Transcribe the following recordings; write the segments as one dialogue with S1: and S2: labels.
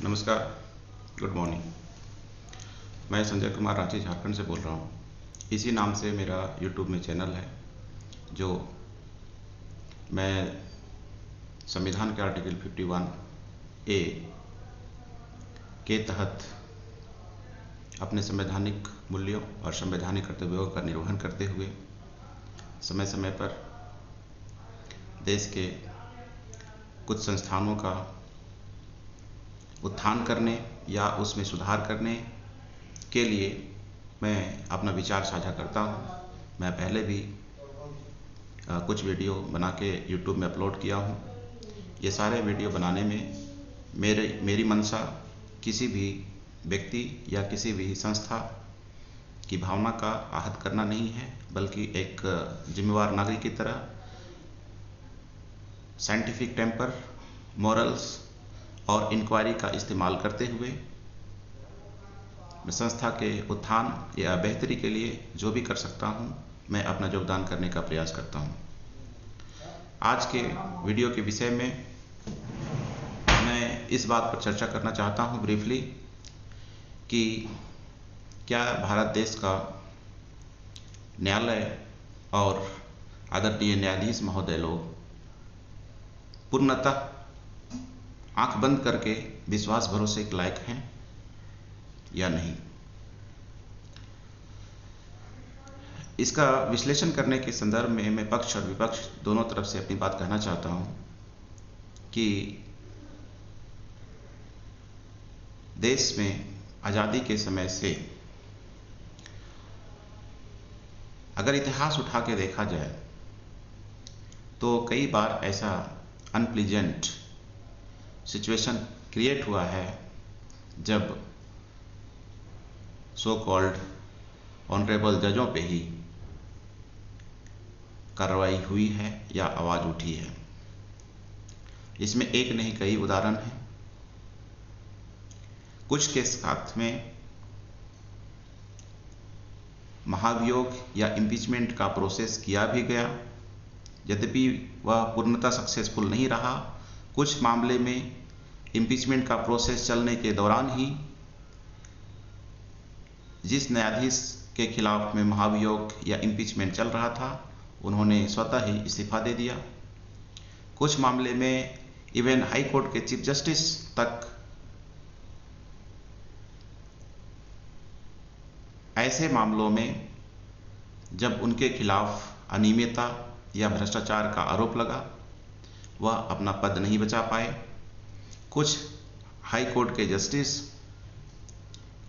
S1: नमस्कार, good morning. मैं संजय कुमार रांची झारखंड से बोल रहा हूँ। इसी नाम से मेरा यूट्यूब में चैनल है, जो मैं संविधान के आर्टिकल 51A के तहत अपने संवैधानिक मूल्यों और संवैधानिक कर्तव्यों का निर्वहन करते हुए समय समय पर देश के कुछ संस्थानों का उत्थान करने या उसमें सुधार करने के लिए मैं अपना विचार साझा करता हूँ। मैं पहले भी कुछ वीडियो बना के यूट्यूब में अपलोड किया हूँ। ये सारे वीडियो बनाने में मेरी मंशा किसी भी व्यक्ति या किसी भी संस्था की भावना का आहत करना नहीं है, बल्कि एक जिम्मेवार नागरिक की तरह साइंटिफिक टेम्पर, मॉरल्स और इंक्वायरी का इस्तेमाल करते हुए संस्था के उत्थान या बेहतरी के लिए जो भी कर सकता हूं, मैं अपना योगदान करने का प्रयास करता हूं। आज के वीडियो के विषय में मैं इस बात पर चर्चा करना चाहता हूं ब्रीफली कि क्या भारत देश का न्यायालय और आदरणीय न्यायाधीश महोदय लोग पूर्णतः आंख बंद करके विश्वास भरोसे के लायक हैं या नहीं। इसका विश्लेषण करने के संदर्भ में मैं पक्ष और विपक्ष दोनों तरफ से अपनी बात कहना चाहता हूं कि देश में आज़ादी के समय से अगर इतिहास उठा के देखा जाए तो कई बार ऐसा अनप्लीजेंट सिचुएशन क्रिएट हुआ है जब सो कॉल्ड ऑनरेबल जजों पे ही कार्रवाई हुई है या आवाज उठी है। इसमें एक नहीं कई उदाहरण हैं। कुछ के साथ में महाभियोग या इम्पीचमेंट का प्रोसेस किया भी गया, यद्यपि वह पूर्णतः सक्सेसफुल नहीं रहा। कुछ मामले में इम्पीचमेंट का प्रोसेस चलने के दौरान ही जिस न्यायाधीश के खिलाफ में महाभियोग या इम्पीचमेंट चल रहा था, उन्होंने स्वतः ही इस्तीफा दे दिया। कुछ मामले में इवन हाई कोर्ट के चीफ जस्टिस तक ऐसे मामलों में जब उनके खिलाफ अनियमितता या भ्रष्टाचार का आरोप लगा, वह अपना पद नहीं बचा पाए। कुछ हाई कोर्ट के जस्टिस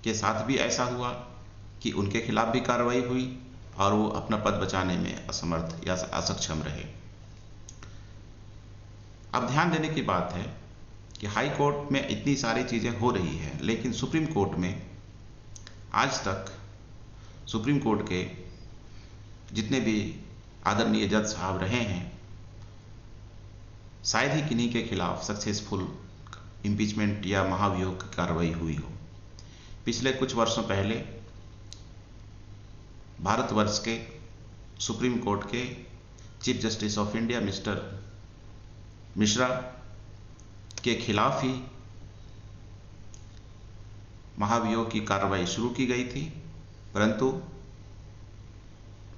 S1: के साथ भी ऐसा हुआ कि उनके खिलाफ भी कार्रवाई हुई और वो अपना पद बचाने में असमर्थ या असक्षम रहे। अब ध्यान देने की बात है कि हाई कोर्ट में इतनी सारी चीजें हो रही है, लेकिन सुप्रीम कोर्ट में आज तक सुप्रीम कोर्ट के जितने भी आदरणीय जज साहब रहे हैं, शायद ही किन्हीं के खिलाफ सक्सेसफुल इम्पीचमेंट या महाभियोग की कार्रवाई हुई हो। पिछले कुछ वर्षों पहले भारतवर्ष के सुप्रीम कोर्ट के chief justice of India mister Mishra के खिलाफ ही महाभियोग की कार्रवाई शुरू की गई थी, परंतु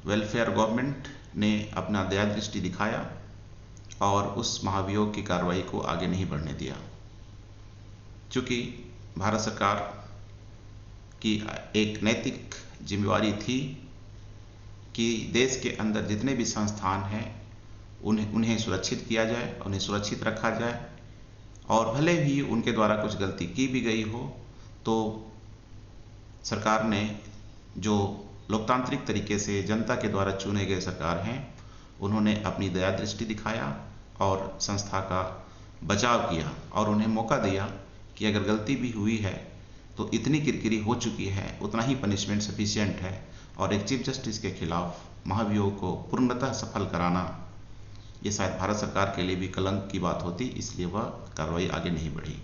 S1: वेलफेयर गवर्नमेंट ने अपना दया दृष्टि दिखाया और उस महाभियोग की कार्रवाई को आगे नहीं बढ़ने दिया। चूंकि भारत सरकार की एक नैतिक जिम्मेवारी थी कि देश के अंदर जितने भी संस्थान हैं उन्हें सुरक्षित किया जाए, उन्हें सुरक्षित रखा जाए, और भले ही उनके द्वारा कुछ गलती की भी गई हो तो सरकार ने, जो लोकतांत्रिक तरीके से जनता के द्वारा चुने गए सरकार हैं, उन्होंने अपनी दया दृष्टि दिखाया और संस्था का बचाव किया और उन्हें मौका दिया कि अगर गलती भी हुई है तो इतनी किरकिरी हो चुकी है, उतना ही पनिशमेंट सफिशिएंट है, और एक चीफ जस्टिस के खिलाफ महाभियोग को पूर्णतः सफल कराना ये शायद भारत सरकार के लिए भी कलंक की बात होती, इसलिए वह कार्रवाई आगे नहीं बढ़ी।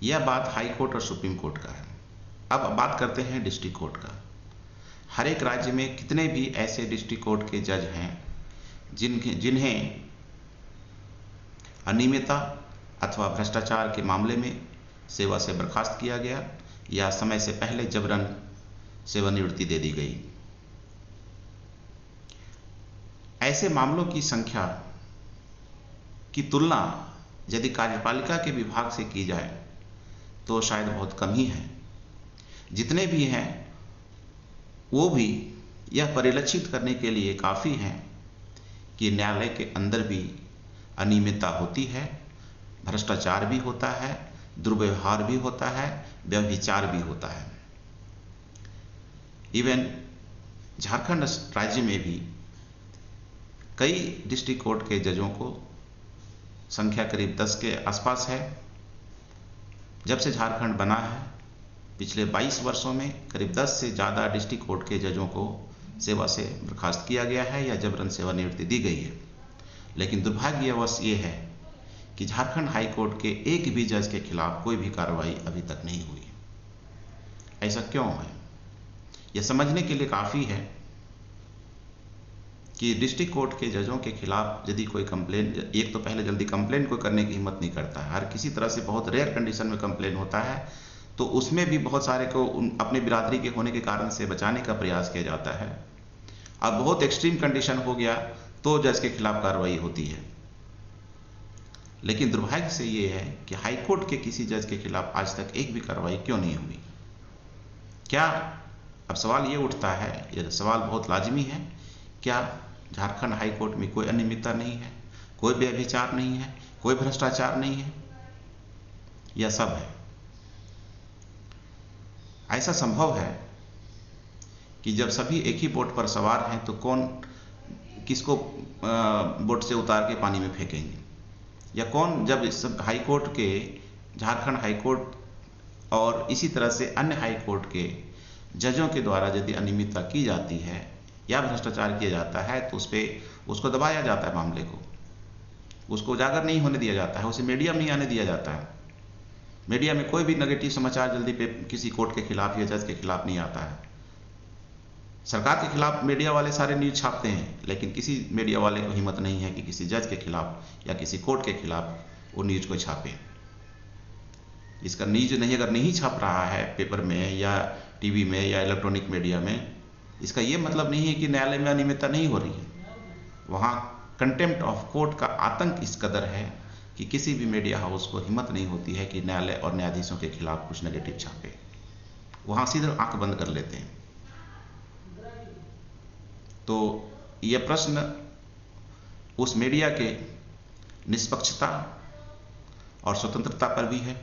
S1: यह बात हाई कोर्ट और सुप्रीम कोर्ट का है। अब बात करते हैं डिस्ट्रिक्ट कोर्ट का। हर एक राज्य में कितने भी ऐसे डिस्ट्रिक्ट कोर्ट के जज हैं जिन्हें अनियमितता अथवा भ्रष्टाचार के मामले में सेवा से बर्खास्त किया गया या समय से पहले जबरन सेवानिवृत्ति दे दी गई। ऐसे मामलों की संख्या की तुलना यदि कार्यपालिका के विभाग से की जाए तो शायद बहुत कम ही है। जितने भी हैं वो भी यह परिलक्षित करने के लिए काफ़ी हैं कि न्यायालय के अंदर भी अनियमितता होती है, भ्रष्टाचार भी होता है, दुर्व्यवहार भी होता है, व्यभिचार भी होता है। इवन झारखंड राज्य में भी कई डिस्ट्रिक्ट कोर्ट के जजों को संख्या करीब 10 के आसपास है। जब से झारखंड बना है पिछले 22 वर्षों में करीब 10 से ज़्यादा डिस्ट्रिक्ट कोर्ट के जजों को सेवा से बर्खास्त किया गया है या जबरन सेवानिवृत्ति दी गई है। लेकिन दुर्भाग्यवश ये है कि झारखंड हाई कोर्ट के एक भी जज के खिलाफ कोई भी कार्रवाई अभी तक नहीं हुई। ऐसा क्यों है? यह समझने के लिए काफ़ी है कि डिस्ट्रिक्ट कोर्ट के जजों के खिलाफ यदि कोई कंप्लेन, एक तो पहले जल्दी कंप्लेन कोई करने की हिम्मत नहीं करता है, हर किसी तरह से बहुत रेयर कंडीशन में कंप्लेन होता है, तो उसमें भी बहुत सारे को अपने बिरादरी के होने के कारण से बचाने का प्रयास किया जाता है। अब बहुत एक्सट्रीम कंडीशन हो गया तो जज के खिलाफ कार्रवाई होती है। लेकिन दुर्भाग्य से ये है कि हाई कोर्ट के किसी जज के खिलाफ आज तक एक भी कार्रवाई क्यों नहीं हुई? क्या, अब सवाल ये उठता है, यह सवाल बहुत लाजमी है, क्या झारखंड हाई कोर्ट में कोई अनियमितता नहीं है, कोई व्यभिचार नहीं है, कोई भ्रष्टाचार नहीं है? यह सब है। ऐसा संभव है कि जब सभी एक ही बोट पर सवार हैं तो कौन किसको बोट से उतार के पानी में फेंकेंगे, या कौन, जब सब हाई कोर्ट के, झारखंड हाई कोर्ट और इसी तरह से अन्य हाई कोर्ट के जजों के द्वारा यदि अनियमितता की जाती है या भ्रष्टाचार किया जाता है तो उसको दबाया जाता है, मामले को उसको उजागर नहीं होने दिया जाता है, उसे मीडिया में नहीं आने दिया जाता है। मीडिया में कोई भी नेगेटिव समाचार जल्दी पे किसी कोर्ट के खिलाफ या जज के खिलाफ नहीं आता है। सरकार के खिलाफ मीडिया वाले सारे न्यूज छापते हैं, लेकिन किसी मीडिया वाले को हिम्मत नहीं है कि किसी जज के खिलाफ या किसी कोर्ट के खिलाफ वो न्यूज को छापे। इसका न्यूज नहीं छाप रहा है पेपर में या टीवी में या इलेक्ट्रॉनिक मीडिया में, इसका ये मतलब नहीं है कि न्यायालय में अनियमितता नहीं हो रही है। वहाँ कंटेम्प्ट ऑफ कोर्ट का आतंक इस कदर है कि किसी भी मीडिया हाउस को हिम्मत नहीं होती है कि न्यायालय और न्यायाधीशों के खिलाफ कुछ नेगेटिव छापे। वहाँ सीधे आंख बंद कर लेते हैं। तो यह प्रश्न उस मीडिया के निष्पक्षता और स्वतंत्रता पर भी है,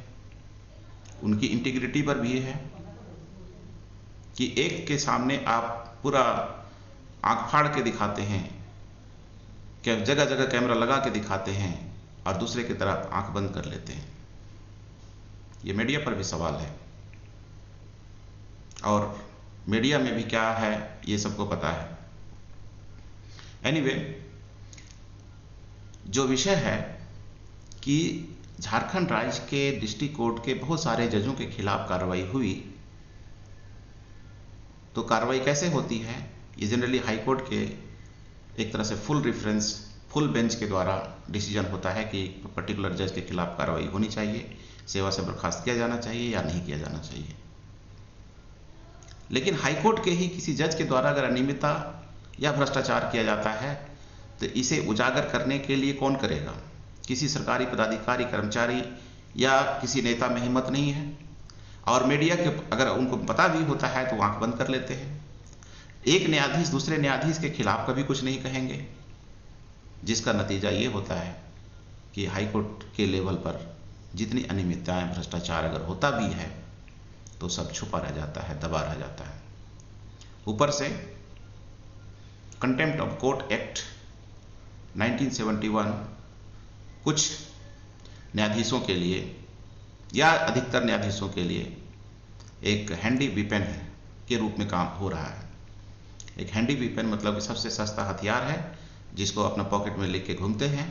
S1: उनकी इंटीग्रिटी पर भी है कि एक के सामने आप पूरा आंख फाड़ के दिखाते हैं, कि जगह जगह कैमरा लगा के दिखाते हैं और दूसरे की तरफ आंख बंद कर लेते हैं। ये मीडिया पर भी सवाल है और मीडिया में भी क्या है ये सबको पता है। एनीवे, जो विषय है कि झारखंड राज्य के डिस्ट्रिक्ट कोर्ट के बहुत सारे जजों के खिलाफ कार्रवाई हुई, तो कार्रवाई कैसे होती है? ये जनरली हाई कोर्ट के एक तरह से फुल बेंच के द्वारा डिसीजन होता है कि पर्टिकुलर जज के खिलाफ कार्रवाई होनी चाहिए, सेवा से बर्खास्त किया जाना चाहिए या नहीं किया जाना चाहिए। लेकिन हाई कोर्ट के ही किसी जज के द्वारा अगर अनियमितता या भ्रष्टाचार किया जाता है तो इसे उजागर करने के लिए कौन करेगा? किसी सरकारी पदाधिकारी, कर्मचारी या किसी नेता में हिम्मत नहीं है। और मीडिया के अगर उनको पता भी होता है तो आंख बंद कर लेते हैं। एक न्यायाधीश दूसरे न्यायाधीश के खिलाफ कभी कुछ नहीं कहेंगे, जिसका नतीजा ये होता है कि हाई कोर्ट के लेवल पर जितनी अनियमितताएं, भ्रष्टाचार अगर होता भी है तो सब छुपा रह जाता है, दबा रह जाता है। ऊपर से कंटेम्प्ट ऑफ कोर्ट एक्ट 1971 कुछ न्यायाधीशों के लिए या अधिकतर न्यायाधीशों के लिए एक हैंडी वेपन के रूप में काम हो रहा है। एक हैंडी वेपन मतलब कि सबसे सस्ता हथियार है जिसको अपना पॉकेट में लेके घूमते हैं।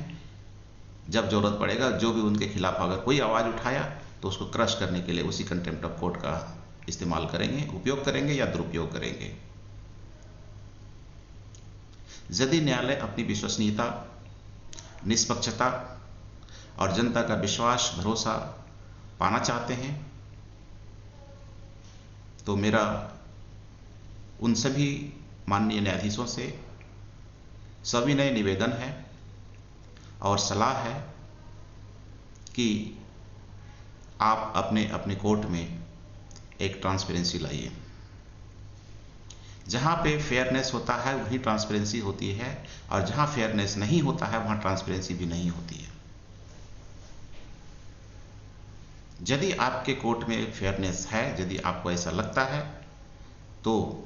S1: जब जरूरत पड़ेगा, जो भी उनके खिलाफ अगर कोई आवाज़ उठाया तो उसको क्रश करने के लिए उसी कंटेम्प्ट ऑफ कोर्ट का इस्तेमाल करेंगे, उपयोग करेंगे या दुरुपयोग करेंगे। यदि न्यायालय अपनी विश्वसनीयता, निष्पक्षता और जनता का विश्वास भरोसा पाना चाहते हैं, तो मेरा उन सभी माननीय न्यायाधीशों से सविनय निवेदन है और सलाह है कि आप अपने अपने कोर्ट में एक ट्रांसपेरेंसी लाइए। जहां पे फेयरनेस होता है वहीं ट्रांसपेरेंसी होती है, और जहां फेयरनेस नहीं होता है वहां ट्रांसपेरेंसी भी नहीं होती है। यदि आपके कोर्ट में फेयरनेस है, यदि आपको ऐसा लगता है, तो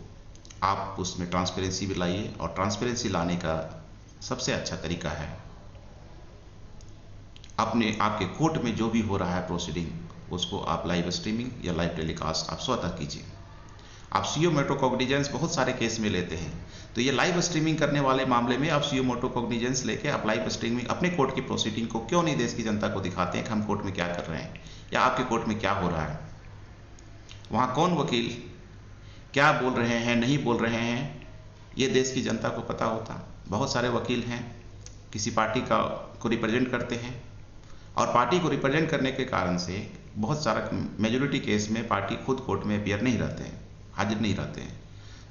S1: आप उसमें ट्रांसपेरेंसी भी लाइए। और ट्रांसपेरेंसी लाने का सबसे अच्छा तरीका है आपके कोर्ट में जो भी हो रहा है प्रोसीडिंग, उसको आप लाइव स्ट्रीमिंग या लाइव टेलीकास्ट आप स्वतः कीजिए। आप सुयो मोटो कॉग्निजेंस बहुत सारे केस में लेते हैं, तो ये लाइव स्ट्रीमिंग करने वाले मामले में आप सुयो मोटो कॉग्निजेंस लेके आप लाइव स्ट्रीमिंग अपने कोर्ट की प्रोसीडिंग को क्यों नहीं देश की जनता को दिखाते हैं कि हम कोर्ट में क्या कर रहे हैं या आपके कोर्ट में क्या हो रहा है, वहाँ कौन वकील क्या बोल रहे हैं, नहीं बोल रहे हैं, ये देश की जनता को पता होता। बहुत सारे वकील हैं किसी पार्टी को रिप्रेजेंट करते हैं, और पार्टी को रिप्रेजेंट करने के कारण से बहुत सारा मेजोरिटी केस में पार्टी खुद कोर्ट में अपियर नहीं रहते हैं, हाजिर नहीं रहते हैं,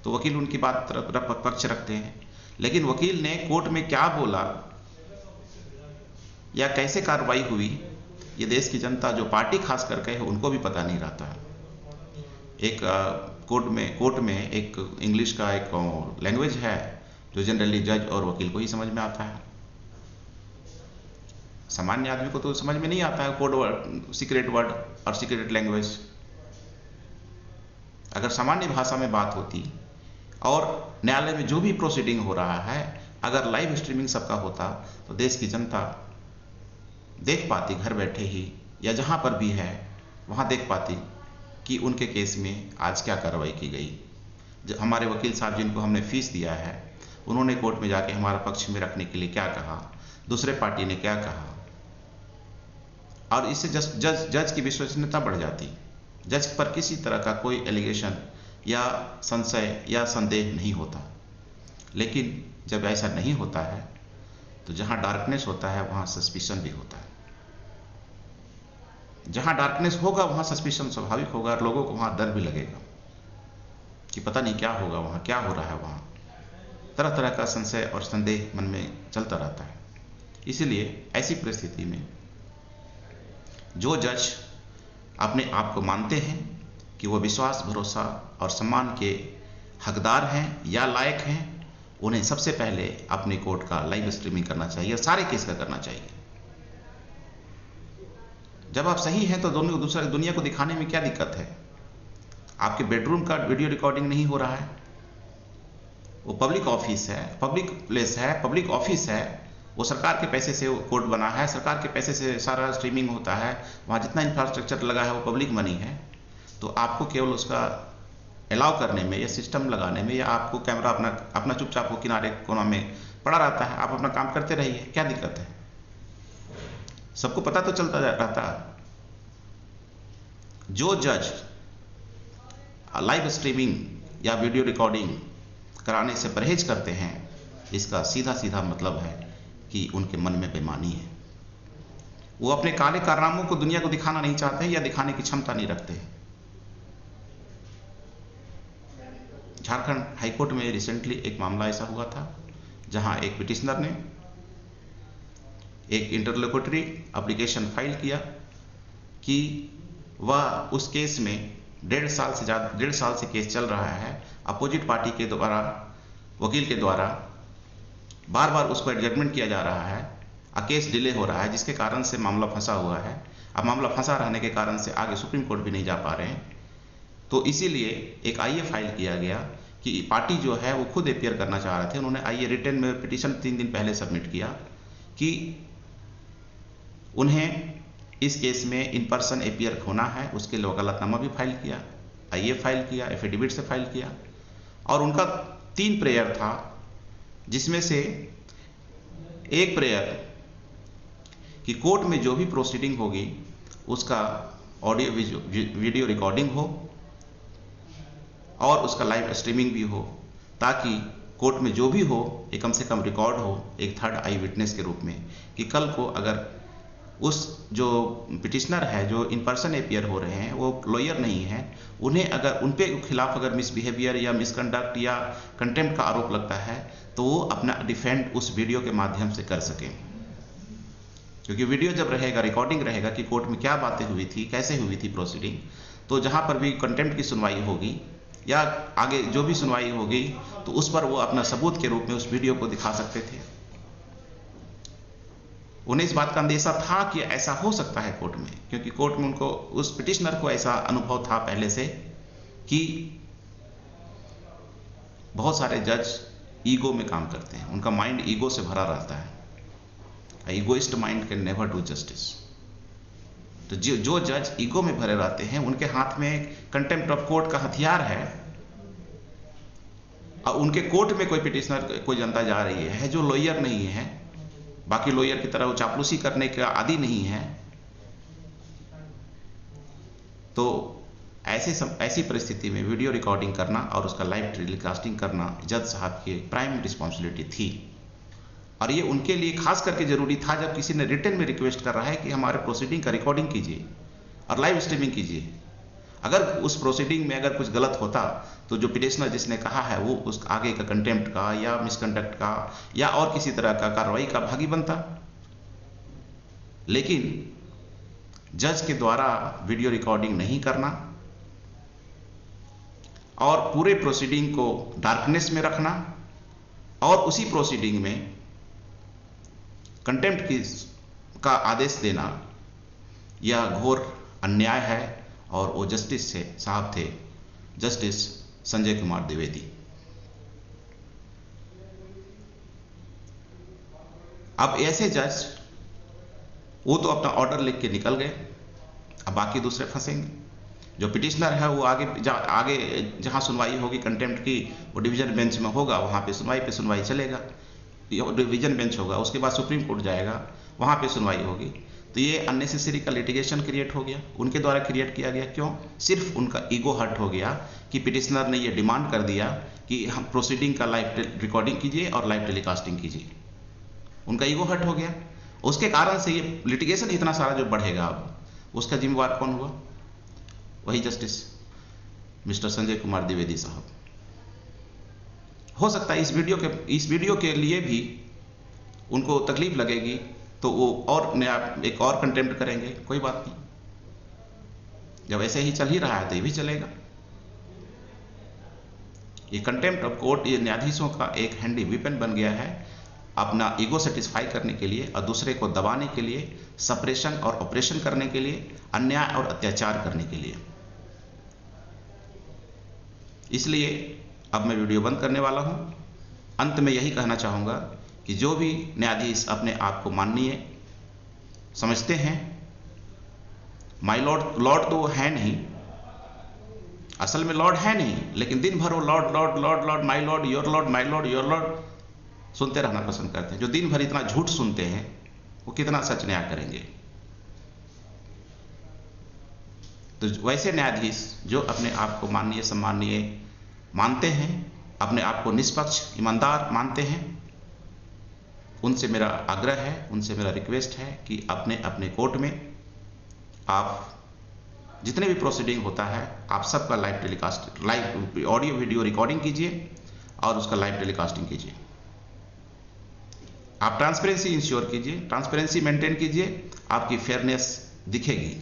S1: तो वकील उनकी बात पक्ष रखते हैं। लेकिन वकील ने कोर्ट में क्या बोला या कैसे कार्रवाई हुई, ये देश की जनता जो पार्टी खास करके है उनको भी पता नहीं रहता है। एक कोर्ट में एक इंग्लिश का एक लैंग्वेज है जो जनरली जज और वकील को ही समझ में आता है, सामान्य आदमी को तो समझ में नहीं आता है कोड वर्ड, सीक्रेट वर्ड और सीक्रेट लैंग्वेज। अगर सामान्य भाषा में बात होती और न्यायालय में जो भी प्रोसीडिंग हो रहा है अगर लाइव स्ट्रीमिंग सबका होता, तो देश की जनता देख पाती घर बैठे ही, या जहां पर भी है वहां देख पाती कि उनके केस में आज क्या कार्रवाई की गई। हमारे वकील साहब जिनको हमने फीस दिया है उन्होंने कोर्ट में जाके हमारा पक्ष में रखने के लिए क्या कहा, दूसरे पार्टी ने क्या कहा, और इससे जज की विश्वसनीयता बढ़ जाती। जज पर किसी तरह का कोई एलिगेशन या संशय या संदेह नहीं होता। लेकिन जब ऐसा नहीं होता है तो जहां डार्कनेस होता है वहां सस्पिशन भी होता है। जहां डार्कनेस होगा वहां सस्पिशन स्वाभाविक होगा, और लोगों को वहां डर भी लगेगा कि पता नहीं क्या होगा, वहां क्या हो रहा है, वहां तरह तरह का संशय और संदेह मन में चलता रहता है। इसीलिए ऐसी परिस्थिति में जो जज अपने आप को मानते हैं कि वो विश्वास, भरोसा और सम्मान के हकदार हैं या लायक हैं, उन्हें सबसे पहले अपने कोर्ट का लाइव स्ट्रीमिंग करना चाहिए, सारे केस का करना चाहिए। जब आप सही हैं तो दूसरा दुनिया को दिखाने में क्या दिक्कत है। आपके बेडरूम का वीडियो रिकॉर्डिंग नहीं हो रहा है, वो पब्लिक ऑफिस है, पब्लिक प्लेस है, पब्लिक ऑफिस है, वो सरकार के पैसे से वो कोर्ट बना है, सरकार के पैसे से सारा स्ट्रीमिंग होता है, वहाँ जितना इंफ्रास्ट्रक्चर लगा है वो पब्लिक मनी है। तो आपको केवल उसका अलाउ करने में या सिस्टम लगाने में, या आपको कैमरा अपना चुपचाप वो किनारे कोना में पड़ा रहता है, आप अपना काम करते रहिए, क्या दिक्कत है, सबको पता तो चलता रहता है। जो जज लाइव स्ट्रीमिंग या वीडियो रिकॉर्डिंग कराने से परहेज करते हैं, इसका सीधा सीधा मतलब है कि उनके मन में बेईमानी है। वो अपने काले कारनामों को दुनिया को दिखाना नहीं चाहते हैं या दिखाने की क्षमता नहीं रखते हैं। झारखंड हाईकोर्ट में रिसेंटली एक मामला ऐसा हुआ था जहां एक पिटिशनर ने एक इंटरलोक्यूटरी एप्लीकेशन फाइल किया कि वह उस केस में 1.5 साल से केस चल रहा है, अपोजिट पार्टी के द्वारा, वकील के द्वारा बार बार उसको एडजमेंट किया जा रहा है, केस डिले हो रहा है, जिसके कारण से मामला फंसा हुआ है। अब मामला फंसा रहने के कारण से आगे सुप्रीम कोर्ट भी नहीं जा पा रहे हैं। तो इसीलिए एक आईए फाइल किया गया कि पार्टी जो है वो खुद अपियर करना चाह रहे थे। उन्होंने आईए रिटर्न में पिटीशन 3 दिन पहले सबमिट किया कि उन्हें इस केस में इन पर्सन अपियर होना है। उसके लिए वकालतनामा भी फाइल किया, आईए फाइल किया, एफिडेविट से फाइल किया, और उनका 3 प्रेयर था, जिसमें से एक प्रेयर कि कोर्ट में जो भी प्रोसीडिंग होगी उसका ऑडियो वीडियो रिकॉर्डिंग हो और उसका लाइव स्ट्रीमिंग भी हो, ताकि कोर्ट में जो भी हो ये कम से कम रिकॉर्ड हो एक थर्ड आई विटनेस के रूप में, कि कल को अगर उस जो पिटिशनर है, जो इन पर्सन अपियर हो रहे हैं, वो लॉयर नहीं है, उन्हें अगर उन पे खिलाफ अगर मिसबिहेवियर या मिसकंडक्ट या कंटेम्प्ट का आरोप लगता है तो वो अपना डिफेंड उस वीडियो के माध्यम से कर सकें। क्योंकि वीडियो जब रहेगा, रिकॉर्डिंग रहेगा कि कोर्ट में क्या बातें हुई थी, कैसे हुई थी प्रोसीडिंग, तो जहां पर भी कंटेम्प्ट की सुनवाई होगी या आगे जो भी सुनवाई होगी तो उस पर वो अपना सबूत के रूप में उस वीडियो को दिखा सकते थे। उन्हें इस बात का अंदेशा था कि ऐसा हो सकता है कोर्ट में, क्योंकि कोर्ट में उनको, उस पिटिशनर को ऐसा अनुभव था पहले से कि बहुत सारे जज ईगो में काम करते हैं, उनका माइंड ईगो से भरा रहता है। Egoist mind can never do justice. तो जो जज ईगो में भरे रहते हैं उनके हाथ में कंटेम्प्ट ऑफ कोर्ट का हथियार है, और उनके कोर्ट में कोई पिटिशनर, कोई जनता जा रही है जो लॉयर नहीं है, बाकी लॉयर की तरह वो चापलूसी करने का आदी नहीं है, तो ऐसी परिस्थिति में वीडियो रिकॉर्डिंग करना और उसका लाइव टेलीकास्टिंग करना जज साहब की प्राइम रिस्पॉन्सिबिलिटी थी। और ये उनके लिए खास करके जरूरी था जब किसी ने रिटन में रिक्वेस्ट कर रहा है कि हमारे प्रोसीडिंग का रिकॉर्डिंग कीजिए और लाइव स्ट्रीमिंग कीजिए। अगर उस प्रोसीडिंग में अगर कुछ गलत होता तो जो पिटिशनर जिसने कहा है वो उस आगे का कंटेम्प्ट का या मिसकंडक्ट का या और किसी तरह का कार्रवाई का भागी बनता। लेकिन जज के द्वारा वीडियो रिकॉर्डिंग नहीं करना और पूरे प्रोसीडिंग को डार्कनेस में रखना और उसी प्रोसीडिंग में कंटेम्प्ट का आदेश देना, यह घोर अन्याय है। और वो जस्टिस से साहब थे, जस्टिस संजय कुमार द्विवेदी। अब ऐसे जज वो तो अपना ऑर्डर लिख के निकल गए, अब बाकी दूसरे फंसेंगे। जो पिटिशनर है वो आगे जहां सुनवाई होगी कंटेम्प्ट की, वो डिवीजन बेंच में होगा, वहां पे सुनवाई चलेगा, डिवीजन बेंच होगा, उसके बाद सुप्रीम कोर्ट जाएगा, वहां पे सुनवाई होगी। तो ये अननेसेसरी का लिटिगेशन क्रिएट हो गया, उनके द्वारा क्रिएट किया गया। क्यों? सिर्फ उनका ईगो हर्ट हो गया कि पिटिशनर ने ये डिमांड कर दिया कि हम प्रोसीडिंग का लाइव रिकॉर्डिंग कीजिए और लाइव टेलीकास्टिंग कीजिए। उनका ईगो हर्ट हो गया, उसके कारण से ये लिटिगेशन इतना सारा जो बढ़ेगा, अब उसका जिम्मेवार कौन हुआ? वही जस्टिस मिस्टर संजय कुमार द्विवेदी साहब। हो सकता है इस वीडियो के लिए भी उनको तकलीफ लगेगी, तो वो और नया एक और कंटेम्प्ट करेंगे। कोई बात नहीं, जब ऐसे ही चल ही रहा है तो ये भी चलेगा। ये कंटेम्प्ट ऑफ कोर्ट ये न्यायाधीशों का एक हैंडी वेपन बन गया है, अपना ईगो सेटिस्फाई करने के लिए और दूसरे को दबाने के लिए, सप्रेशन और ऑपरेशन करने के लिए, अन्याय और अत्याचार करने के लिए। इसलिए अब मैं वीडियो बंद करने वाला हूं। अंत में यही कहना चाहूंगा कि जो भी न्यायाधीश अपने आप को माननीय समझते हैं, माय लॉर्ड तो वो है नहीं, असल में लॉर्ड है नहीं, लेकिन दिन भर वो Lord Lord Lord Lord my Lord your Lord my Lord your Lord सुनते रहना पसंद करते हैं। जो दिन भर इतना झूठ सुनते हैं वो कितना सच न्याय करेंगे? तो वैसे न्यायाधीश जो अपने आप को माननीय सम्माननीय मानते हैं, अपने आप को निष्पक्ष ईमानदार मानते हैं, उनसे मेरा आग्रह है, उनसे मेरा रिक्वेस्ट है कि अपने अपने कोर्ट में आप जितने भी प्रोसीडिंग होता है आप सबका live telecast, live audio video recording कीजिए और उसका लाइव टेलीकास्टिंग कीजिए। आप ट्रांसपेरेंसी इंश्योर कीजिए, ट्रांसपेरेंसी मेंटेन कीजिए, आपकी फेयरनेस दिखेगी।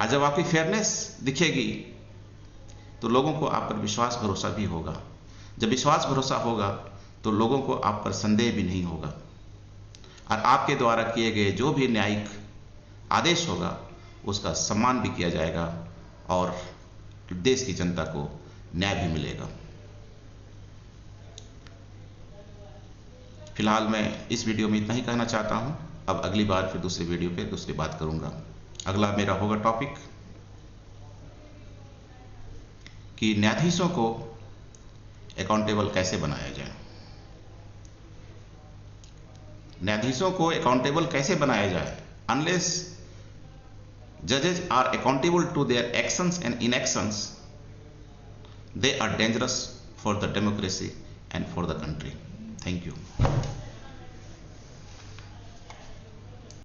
S1: और जब आपकी फेयरनेस दिखेगी तो लोगों को आप पर विश्वास भरोसा भी होगा। जब विश्वास भरोसा होगा तो लोगों को आप पर संदेह भी नहीं होगा, और आपके द्वारा किए गए जो भी न्यायिक आदेश होगा उसका सम्मान भी किया जाएगा और देश की जनता को न्याय भी मिलेगा। फिलहाल मैं इस वीडियो में इतना ही कहना चाहता हूं। अब अगली बार फिर दूसरे वीडियो पे दूसरी बात करूंगा। अगला मेरा होगा टॉपिक कि न्यायाधीशों को अकाउंटेबल कैसे बनाया जाए। न्यायाधीशों को अकाउंटेबल कैसे बनाया जाए? Unless judges are accountable to their actions and inactions, they are dangerous for the democracy and for the country. Thank you.